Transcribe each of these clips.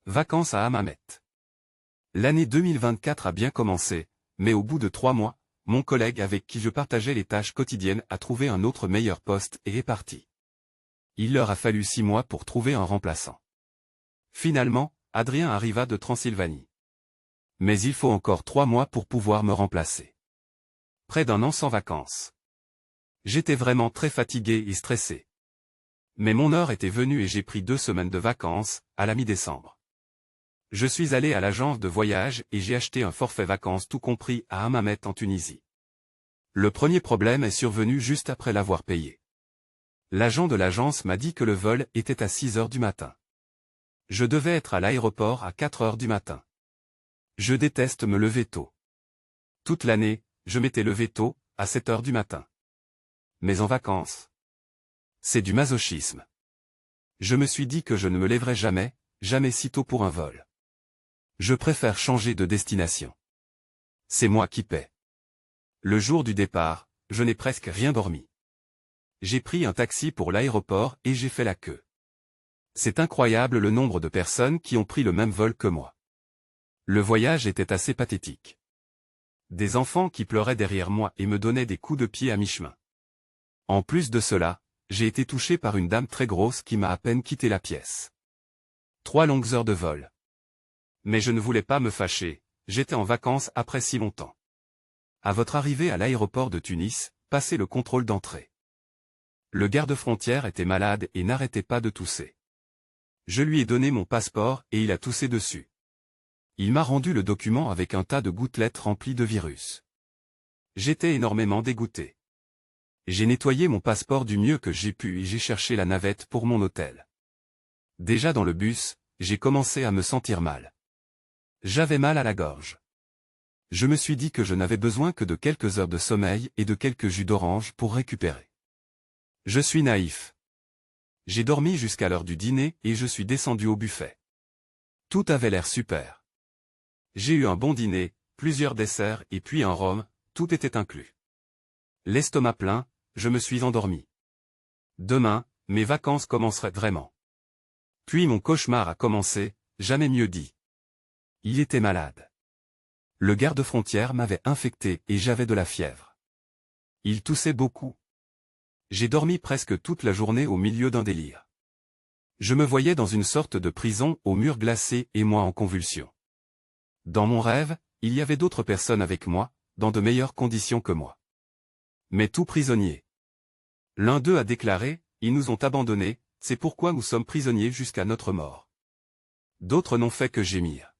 Vacances à Hammamet. L'année 2024 a bien commencé, mais au bout de 3 mois, mon collègue avec qui je partageais les tâches quotidiennes a trouvé un autre meilleur poste et est parti. Il leur a fallu 6 mois pour trouver un remplaçant. Finalement, Adrien arriva de Transylvanie. Mais il faut encore 3 mois pour pouvoir me remplacer. Près d'1 an sans vacances. J'étais vraiment très fatigué et stressé. Mais mon heure était venue et j'ai pris 2 semaines de vacances, à la mi-décembre. Je suis allé à l'agence de voyage et j'ai acheté un forfait vacances tout compris à Hammamet en Tunisie. Le premier problème est survenu juste après l'avoir payé. L'agent de l'agence m'a dit que le vol était à 6 heures du matin. Je devais être à l'aéroport à 4 heures du matin. Je déteste me lever tôt. Toute l'année, je m'étais levé tôt, à 7 heures du matin. Mais en vacances, c'est du masochisme. Je me suis dit que je ne me lèverais jamais, jamais si tôt pour un vol. Je préfère changer de destination. C'est moi qui paie. Le jour du départ, je n'ai presque rien dormi. J'ai pris un taxi pour l'aéroport et j'ai fait la queue. C'est incroyable le nombre de personnes qui ont pris le même vol que moi. Le voyage était assez pathétique. Des enfants qui pleuraient derrière moi et me donnaient des coups de pied à mi-chemin. En plus de cela, j'ai été touché par une dame très grosse qui m'a à peine quitté la pièce. 3 longues heures de vol. Mais je ne voulais pas me fâcher, j'étais en vacances après si longtemps. À votre arrivée à l'aéroport de Tunis, passez le contrôle d'entrée. Le garde-frontière était malade et n'arrêtait pas de tousser. Je lui ai donné mon passeport et il a toussé dessus. Il m'a rendu le document avec un tas de gouttelettes remplies de virus. J'étais énormément dégoûté. J'ai nettoyé mon passeport du mieux que j'ai pu et j'ai cherché la navette pour mon hôtel. Déjà dans le bus, j'ai commencé à me sentir mal. J'avais mal à la gorge. Je me suis dit que je n'avais besoin que de quelques heures de sommeil et de quelques jus d'orange pour récupérer. Je suis naïf. J'ai dormi jusqu'à l'heure du dîner et je suis descendu au buffet. Tout avait l'air super. J'ai eu un bon dîner, plusieurs desserts et puis un rhum, tout était inclus. L'estomac plein, je me suis endormi. Demain, mes vacances commenceraient vraiment. Puis mon cauchemar a commencé, jamais mieux dit. Il était malade. Le garde-frontière m'avait infecté et j'avais de la fièvre. Il toussait beaucoup. J'ai dormi presque toute la journée au milieu d'un délire. Je me voyais dans une sorte de prison aux murs glacés et moi en convulsions. Dans mon rêve, il y avait d'autres personnes avec moi, dans de meilleures conditions que moi. Mais tout prisonniers. L'un d'eux a déclaré, « Ils nous ont abandonnés, c'est pourquoi nous sommes prisonniers jusqu'à notre mort. » D'autres n'ont fait que gémir.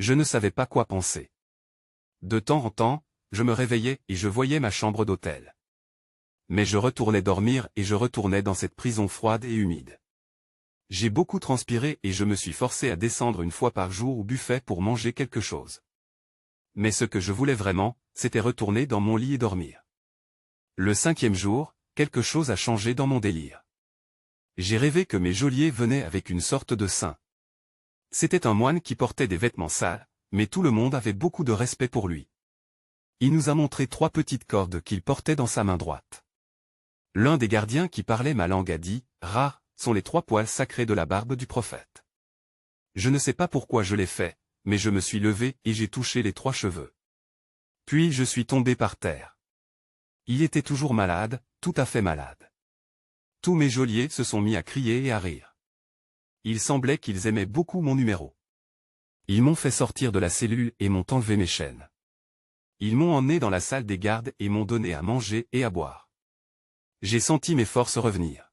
Je ne savais pas quoi penser. De temps en temps, je me réveillais et je voyais ma chambre d'hôtel. Mais je retournais dormir et je retournais dans cette prison froide et humide. J'ai beaucoup transpiré et je me suis forcé à descendre 1 fois par jour au buffet pour manger quelque chose. Mais ce que je voulais vraiment, c'était retourner dans mon lit et dormir. Le 5e jour, quelque chose a changé dans mon délire. J'ai rêvé que mes geôliers venaient avec une sorte de saint. C'était un moine qui portait des vêtements sales, mais tout le monde avait beaucoup de respect pour lui. Il nous a montré 3 petites cordes qu'il portait dans sa main droite. L'un des gardiens qui parlait ma langue a dit, « Rares sont les 3 poils sacrés de la barbe du prophète. » Je ne sais pas pourquoi je l'ai fait, mais je me suis levé et j'ai touché les 3 cheveux. Puis je suis tombé par terre. Il était toujours malade, tout à fait malade. Tous mes geôliers se sont mis à crier et à rire. Il semblait qu'ils aimaient beaucoup mon numéro. Ils m'ont fait sortir de la cellule et m'ont enlevé mes chaînes. Ils m'ont emmené dans la salle des gardes et m'ont donné à manger et à boire. J'ai senti mes forces revenir.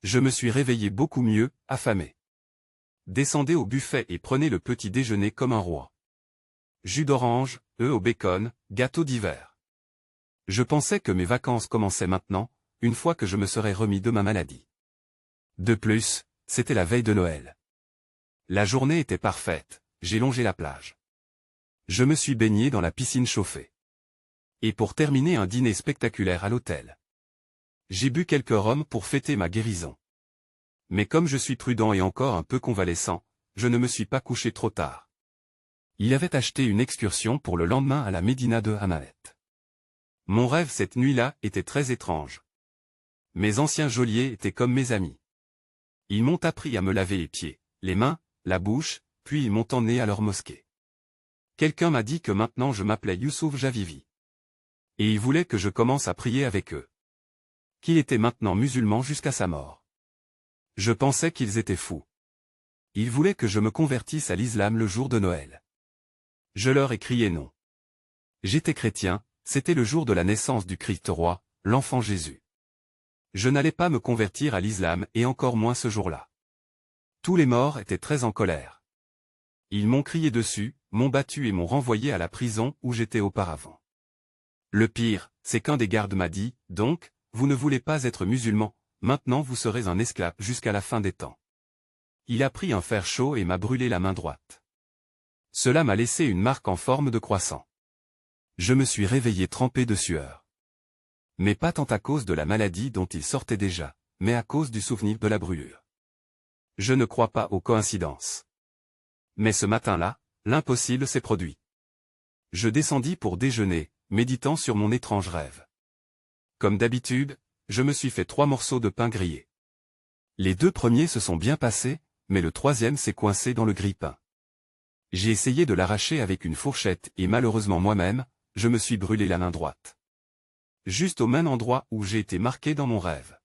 Je me suis réveillé beaucoup mieux, affamé. Descendez au buffet et prenez le petit déjeuner comme un roi. Jus d'orange, œufs au bacon, gâteau d'hiver. Je pensais que mes vacances commençaient maintenant, une fois que je me serais remis de ma maladie. De plus, c'était la veille de Noël. La journée était parfaite, j'ai longé la plage. Je me suis baigné dans la piscine chauffée. Et pour terminer un dîner spectaculaire à l'hôtel. J'ai bu quelques rhums pour fêter ma guérison. Mais comme je suis prudent et encore un peu convalescent, je ne me suis pas couché trop tard. Il avait acheté une excursion pour le lendemain à la Médina de Hammamet. Mon rêve cette nuit-là était très étrange. Mes anciens geôliers étaient comme mes amis. Ils m'ont appris à me laver les pieds, les mains, la bouche, puis ils m'ont emmené à leur mosquée. Quelqu'un m'a dit que maintenant je m'appelais Youssouf Javivi. Et ils voulaient que je commence à prier avec eux. Qu'il était maintenant musulman jusqu'à sa mort. Je pensais qu'ils étaient fous. Ils voulaient que je me convertisse à l'islam le jour de Noël. Je leur ai crié non. J'étais chrétien, c'était le jour de la naissance du Christ roi, l'enfant Jésus. Je n'allais pas me convertir à l'islam et encore moins ce jour-là. Tous les morts étaient très en colère. Ils m'ont crié dessus, m'ont battu et m'ont renvoyé à la prison où j'étais auparavant. Le pire, c'est qu'un des gardes m'a dit, donc, vous ne voulez pas être musulman, maintenant vous serez un esclave jusqu'à la fin des temps. Il a pris un fer chaud et m'a brûlé la main droite. Cela m'a laissé une marque en forme de croissant. Je me suis réveillé trempé de sueur. Mais pas tant à cause de la maladie dont il sortait déjà, mais à cause du souvenir de la brûlure. Je ne crois pas aux coïncidences. Mais ce matin-là, l'impossible s'est produit. Je descendis pour déjeuner, méditant sur mon étrange rêve. Comme d'habitude, je me suis fait 3 morceaux de pain grillé. Les 2 premiers se sont bien passés, mais le 3e s'est coincé dans le grille-pain. J'ai essayé de l'arracher avec une fourchette et malheureusement moi-même, je me suis brûlé la main droite. Juste au même endroit où j'ai été marqué dans mon rêve.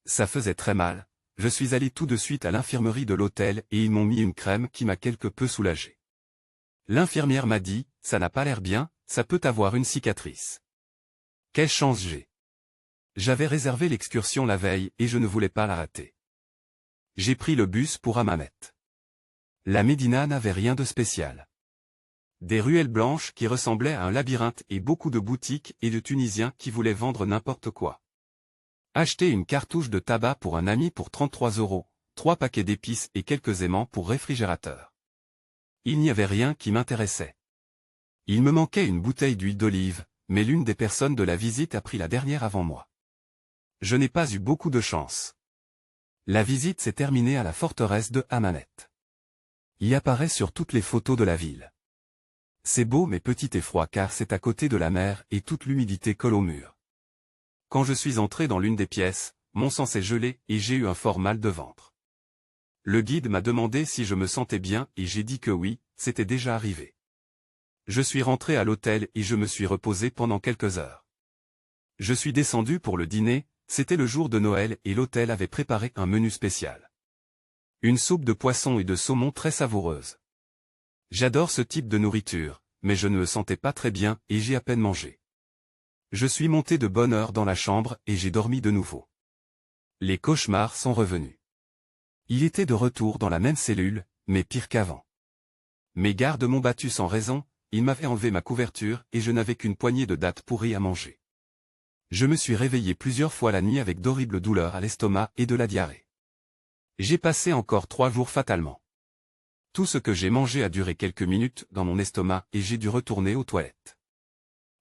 Ça faisait très mal, je suis allé tout de suite à l'infirmerie de l'hôtel et ils m'ont mis une crème qui m'a quelque peu soulagé. L'infirmière m'a dit, ça n'a pas l'air bien, ça peut avoir une cicatrice. Quelle chance j'ai. J'avais réservé l'excursion la veille et je ne voulais pas la rater. J'ai pris le bus pour Hammamet. La Médina n'avait rien de spécial. Des ruelles blanches qui ressemblaient à un labyrinthe et beaucoup de boutiques et de Tunisiens qui voulaient vendre n'importe quoi. Acheter une cartouche de tabac pour un ami pour 33 €, 3 paquets d'épices et quelques aimants pour réfrigérateur. Il n'y avait rien qui m'intéressait. Il me manquait une bouteille d'huile d'olive, mais l'une des personnes de la visite a pris la dernière avant moi. Je n'ai pas eu beaucoup de chance. La visite s'est terminée à la forteresse de Hammamet. Y apparaît sur toutes les photos de la ville. C'est beau mais petit et froid car c'est à côté de la mer et toute l'humidité colle au mur. Quand je suis entré dans l'une des pièces, mon sang s'est gelé et j'ai eu un fort mal de ventre. Le guide m'a demandé si je me sentais bien et j'ai dit que oui, c'était déjà arrivé. Je suis rentré à l'hôtel et je me suis reposé pendant quelques heures. Je suis descendu pour le dîner, c'était le jour de Noël et l'hôtel avait préparé un menu spécial. Une soupe de poisson et de saumon très savoureuse. J'adore ce type de nourriture, mais je ne me sentais pas très bien et j'ai à peine mangé. Je suis monté de bonne heure dans la chambre et j'ai dormi de nouveau. Les cauchemars sont revenus. Il était de retour dans la même cellule, mais pire qu'avant. Mes gardes m'ont battu sans raison, ils m'avaient enlevé ma couverture et je n'avais qu'une poignée de dattes pourries à manger. Je me suis réveillé plusieurs fois la nuit avec d'horribles douleurs à l'estomac et de la diarrhée. J'ai passé encore 3 jours fatalement. Tout ce que j'ai mangé a duré quelques minutes dans mon estomac et j'ai dû retourner aux toilettes.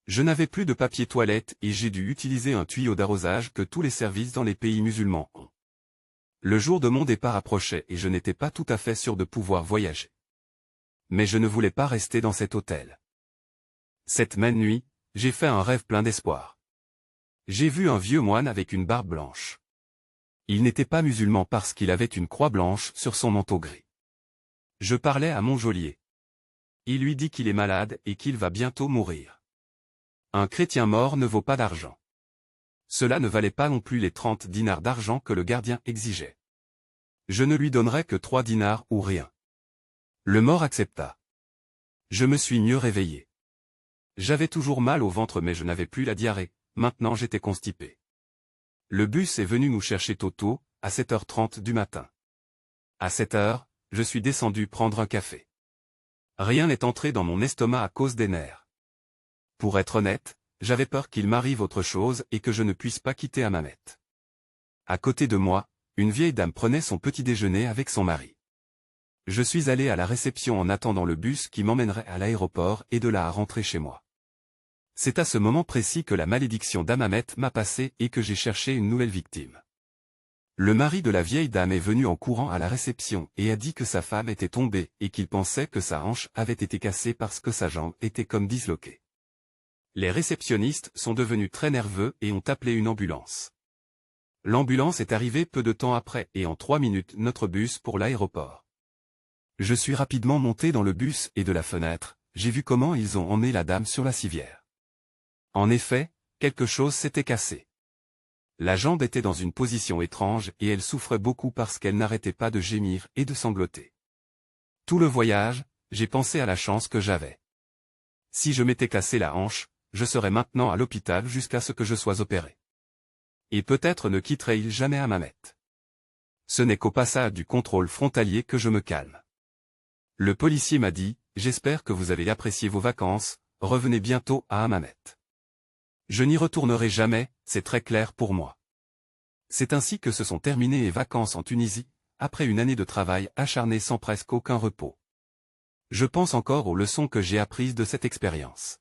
Je n'avais plus de papier toilette et j'ai dû utiliser un tuyau d'arrosage que tous les services dans les pays musulmans ont. Le jour de mon départ approchait et je n'étais pas tout à fait sûr de pouvoir voyager. Mais je ne voulais pas rester dans cet hôtel. Cette même nuit, j'ai fait un rêve plein d'espoir. J'ai vu un vieux moine avec une barbe blanche. Il n'était pas musulman parce qu'il avait une croix blanche sur son manteau gris. Je parlais à mon geôlier. Il lui dit qu'il est malade et qu'il va bientôt mourir. Un chrétien mort ne vaut pas d'argent. Cela ne valait pas non plus les 30 dinars d'argent que le gardien exigeait. Je ne lui donnerais que 3 dinars ou rien. Le mort accepta. Je me suis mieux réveillé. J'avais toujours mal au ventre mais je n'avais plus la diarrhée, maintenant j'étais constipé. Le bus est venu nous chercher tôt, à 7h30 du matin. À 7h, je suis descendu prendre un café. Rien n'est entré dans mon estomac à cause des nerfs. Pour être honnête, j'avais peur qu'il m'arrive autre chose et que je ne puisse pas quitter Hammamet. À côté de moi, une vieille dame prenait son petit déjeuner avec son mari. Je suis allé à la réception en attendant le bus qui m'emmènerait à l'aéroport et de là à rentrer chez moi. C'est à ce moment précis que la malédiction d'Hammamet m'a passé et que j'ai cherché une nouvelle victime. Le mari de la vieille dame est venu en courant à la réception et a dit que sa femme était tombée et qu'il pensait que sa hanche avait été cassée parce que sa jambe était comme disloquée. Les réceptionnistes sont devenus très nerveux et ont appelé une ambulance. L'ambulance est arrivée peu de temps après et en 3 minutes notre bus pour l'aéroport. Je suis rapidement monté dans le bus et de la fenêtre, j'ai vu comment ils ont emmené la dame sur la civière. En effet, quelque chose s'était cassé. La jambe était dans une position étrange et elle souffrait beaucoup parce qu'elle n'arrêtait pas de gémir et de sangloter. Tout le voyage, j'ai pensé à la chance que j'avais. Si je m'étais cassé la hanche, je serais maintenant à l'hôpital jusqu'à ce que je sois opéré. Et peut-être ne quitterait-il jamais Hammamet. Ce n'est qu'au passage du contrôle frontalier que je me calme. Le policier m'a dit, « J'espère que vous avez apprécié vos vacances, revenez bientôt à Hammamet. » Je n'y retournerai jamais, c'est très clair pour moi. C'est ainsi que se sont terminées les vacances en Tunisie, après une année de travail acharné sans presque aucun repos. Je pense encore aux leçons que j'ai apprises de cette expérience.